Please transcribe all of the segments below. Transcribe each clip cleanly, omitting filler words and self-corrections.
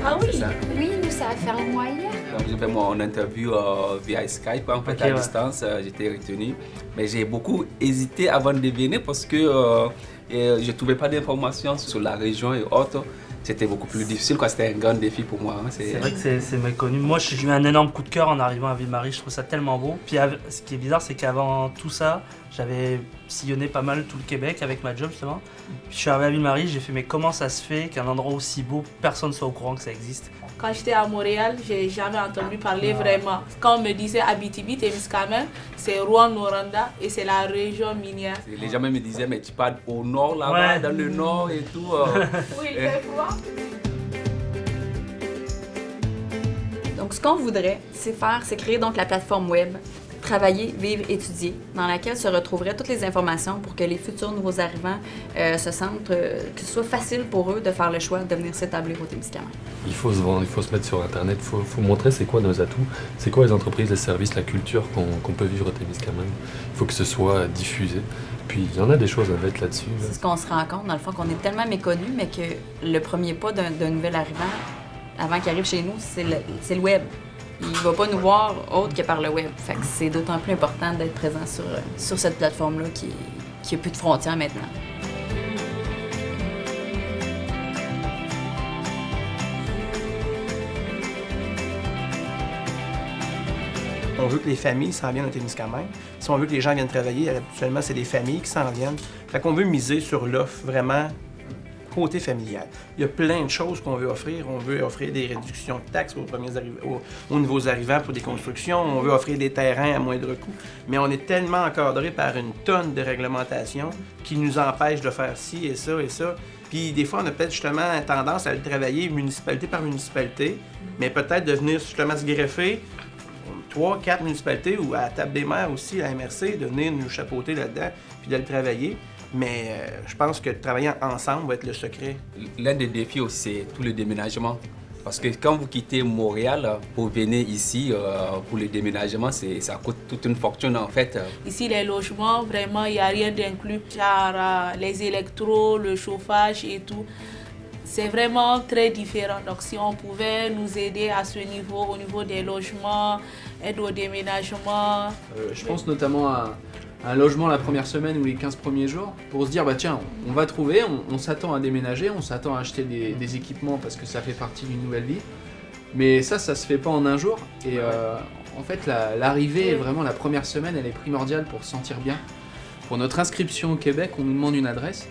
Ah oui? C'est ça. Oui, nous, ça va faire un mois hier. Donc, j'ai fait mon interview via Skype, en fait, à distance, j'étais retenu. Mais j'ai beaucoup hésité avant de venir parce que je ne trouvais pas d'informations sur la région et autres. C'était beaucoup plus difficile, quoi. C'était un grand défi pour moi. Hein. C'est vrai que c'est méconnu. Moi, j'ai eu un énorme coup de cœur en arrivant à Ville-Marie. Je trouve ça tellement beau. Puis, ce qui est bizarre, c'est qu'avant tout ça, j'avais sillonné pas mal tout le Québec avec ma job, justement. Puis, je suis arrivé à Ville-Marie, j'ai fait, mais comment ça se fait qu'un endroit aussi beau, personne ne soit au courant que ça existe? Quand j'étais à Montréal, j'ai jamais entendu parler vraiment. Quand on me disait Abitibi-Témiscamingue, c'est Rouyn-Noranda et c'est la région minière. Les gens me disaient, mais tu pars au nord là-bas, dans le nord et tout. Oui, il fait froid. Donc, ce qu'on voudrait, c'est créer donc la plateforme web Travailler, vivre, étudier, dans laquelle se retrouveraient toutes les informations pour que les futurs nouveaux arrivants se sentent, que ce soit facile pour eux de faire le choix de venir s'établir au Témiscamingue. Il faut se vendre, il faut se mettre sur Internet, il faut montrer c'est quoi nos atouts, c'est quoi les entreprises, les services, la culture qu'on peut vivre au Témiscamingue. Il faut que ce soit diffusé. Puis il y en a des choses à mettre là-dessus. C'est ce qu'on se rend compte, dans le fond, qu'on est tellement méconnus, mais que le premier pas d'un nouvel arrivant, avant qu'il arrive chez nous, c'est le web. Il ne va pas nous voir autre que par le web. Fait que c'est d'autant plus important d'être présent sur cette plateforme-là qui n'a plus de frontières maintenant. On veut que les familles s'en viennent au Témiscamingue. Si on veut que les gens viennent travailler, habituellement, c'est des familles qui s'en viennent. Fait qu'on veut miser sur l'offre vraiment côté familial. Il y a plein de choses qu'on veut offrir. On veut offrir des réductions de taxes aux nouveaux arrivants pour des constructions. On veut offrir des terrains à moindre coût. Mais on est tellement encadré par une tonne de réglementations qui nous empêchent de faire ci et ça et ça. Puis des fois, on a peut-être justement tendance à le travailler municipalité par municipalité, mais peut-être de venir justement se greffer 3, 4 municipalités ou à la table des maires aussi, à la MRC, de venir nous chapeauter là-dedans puis de le travailler. Mais je pense que travailler ensemble va être le secret. L'un des défis aussi, c'est tout le déménagement. Parce que quand vous quittez Montréal pour venir ici, pour le déménagement, ça coûte toute une fortune en fait. Ici, les logements, vraiment, il n'y a rien d'inclus. Genre les électros, le chauffage et tout. C'est vraiment très différent. Donc, si on pouvait nous aider à ce niveau, au niveau des logements, aide au déménagement. Je pense notamment à un logement la première semaine ou les 15 premiers jours pour se dire, bah tiens, on va trouver, on s'attend à déménager, on s'attend à acheter des équipements parce que ça fait partie d'une nouvelle vie. Mais ça se fait pas en un jour. Et en fait, l'arrivée, vraiment la première semaine, elle est primordiale pour se sentir bien. Pour notre inscription au Québec, on nous demande une adresse.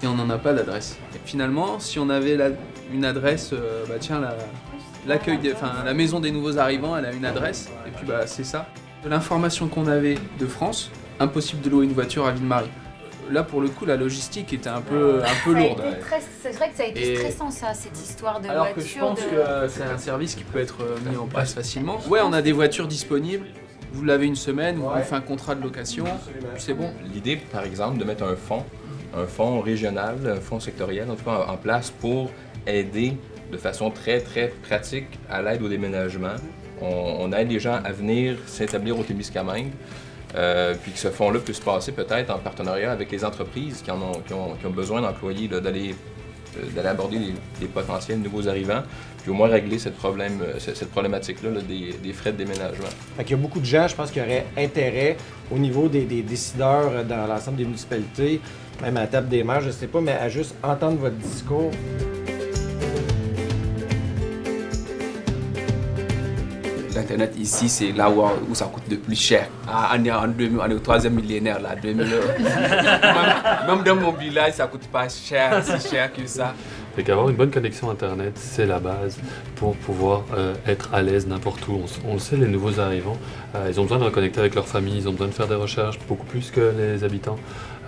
Et on n'en a pas d'adresse. Finalement, si on avait une adresse, bah tiens, la maison des nouveaux arrivants, elle a une adresse, et puis bah c'est ça. De l'information qu'on avait de France, impossible de louer une voiture à Ville-Marie. Là, pour le coup, la logistique était un peu lourde. C'est vrai que ça a été stressant, ça, cette histoire de Alors voiture. que je pense que c'est un service qui peut être mis en place facilement. Ouais, on a des voitures disponibles. Vous l'avez une semaine, vous fait un contrat de location, puis c'est bon. L'idée, par exemple, de mettre un fonds régional, un fonds sectoriel, en tout cas en place pour aider de façon très, très pratique à l'aide au déménagement. On aide les gens à venir s'établir au Témiscamingue, puis que ce fonds-là puisse passer peut-être en partenariat avec les entreprises qui ont besoin d'employés, d'aller aborder des potentiels nouveaux arrivants, puis au moins régler cette problématique-là des frais de déménagement. Fait qu'il y a beaucoup de gens, je pense, qui auraient intérêt au niveau des décideurs dans l'ensemble des municipalités, même à la table des maires, je ne sais pas, mais à juste entendre votre discours. L'Internet ici, c'est là où ça coûte le plus cher. On est on est au 3e millénaire, là, 2000. Même dans mon village, ça coûte pas cher, si cher que ça. Fait qu'avoir une bonne connexion Internet, c'est la base pour pouvoir être à l'aise n'importe où. On le sait, les nouveaux arrivants, ils ont besoin de reconnecter avec leur famille, ils ont besoin de faire des recherches beaucoup plus que les habitants.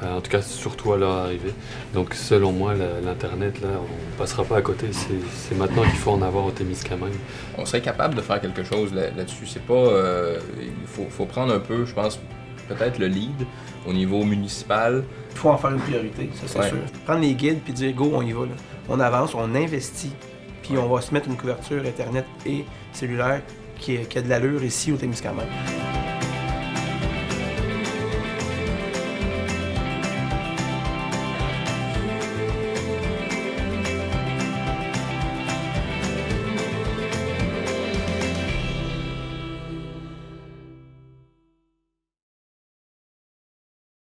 En tout cas, surtout à leur arrivée. Donc, selon moi, l'Internet, là, on ne passera pas à côté. C'est maintenant qu'il faut en avoir au Témiscamingue. On serait capable de faire quelque chose là-dessus. C'est pas... il faut prendre un peu, je pense, peut-être le lead au niveau municipal. Il faut en faire une priorité, ça c'est sûr. Prendre les guides puis dire go, on y va. Là. On avance, on investit, puis on va se mettre une couverture Internet et cellulaire qui a de l'allure ici au Témiscamingue.